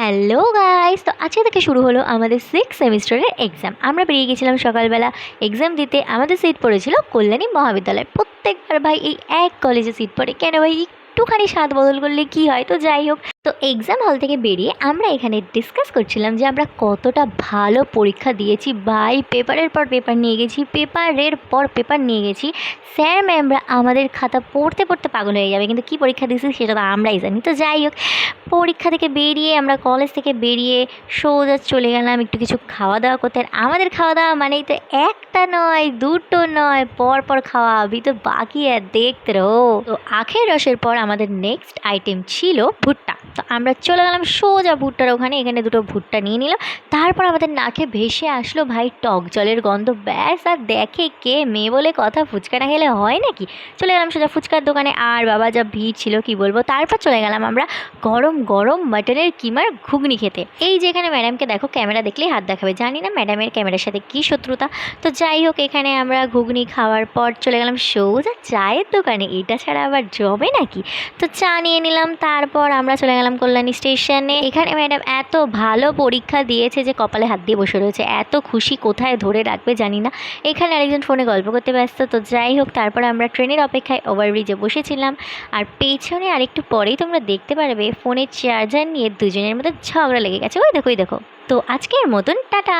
Hello guys, তো আজকে থেকে শুরু হলো আমাদের 6th সেমিস্টারের এক্সাম। আমরা বেরিয়ে গেছিলাম সকালবেলা এক্সাম দিতে। আমাদের সিট পড়েছিল কল্যাণী মহাবিদ্যালয়। প্রত্যেকবার ভাই এই এক কলেজে সিট পড়ে কেন ভাই, একটুখানি স্বাদ বদল করলে কি হয়। তো যাই হোক, তো এক্সাম হল থেকে বেরিয়ে আমরা এখানে ডিসকাস করছিলাম যে আমরা কতটা ভালো পরীক্ষা দিয়েছি ভাই। পেপারের পর পেপার নিয়ে গেছি, পেপারের পর পেপার নিয়ে গেছি। স্যার ম্যামরা আমাদের খাতা পড়তে পড়তে পাগল হয়ে যাবে, কিন্তু কী পরীক্ষা দিয়েছি সেটা তো আমরাই জানি। তো যাই হোক, পরীক্ষা থেকে বেরিয়ে আমরা কলেজ থেকে বেরিয়ে সোজা চলে গেলাম একটু কিছু খাওয়া দাওয়া করতে। আর আমাদের খাওয়া দাওয়া মানেই তো একটা নয়, দুটো নয়, পর পর খাওয়া। আবি তো বাকি আর দেখতে রো। তো আখের রসের পর আমাদের নেক্সট আইটেম ছিল ভুট্টা। তো আমরা চলে গেলাম সোজা ভুট্টার ওখানে। এখানে দুটো ভুট্টা নিয়ে নিলাম। তারপর আমাদের নাকে ভেসে আসলো ভাই টক জলের গন্ধ। ব্যাস, আর দেখে কে মেয়ে বলে কথা, ফুচকা না খেলে হয় নাকি। চলে গেলাম সোজা ফুচকার দোকানে। আর বাবা যা ভিড় ছিল কি বলবো। তারপর চলে গেলাম আমরা গরম গরম মাটনের কিমার ঘুগনি খেতে। এই যে এখানে ম্যাডামকে দেখো, ক্যামেরা দেখলেই হাত দেখাবে। জানি না ম্যাডামের ক্যামেরার সাথে কী শত্রুতা। তো যাই হোক, এখানে আমরা ঘুগনি খাওয়ার পর চলে গেলাম সোজা চায়ের দোকানে। এটা ছাড়া আবার জবে নাকি। তো চা নিয়ে নিলাম। তারপর আমরা চলে গেলাম কল্যাণী স্টেশনে। এখানে ম্যাডাম এত ভালো পরীক্ষা দিয়েছে যে কপালে হাত দিয়ে বসে রয়েছে। এত খুশি কোথায় ধরে রাখবে জানি না। এখানে আরেকজন ফোনে গল্প করতে ব্যস্ত। তো যাই হোক, তারপর আমরা ট্রেনের অপেক্ষায় ওভারব্রিজে বসেছিলাম। আর পেছনে আরেকটু পরেই তোমরা দেখতে পারবে ফোনের চার্জার নিয়ে দুজনের মধ্যে ঝগড়া লেগে গেছে। ওই দেখো, ওই দেখো। তো আজকের মতন টাটা।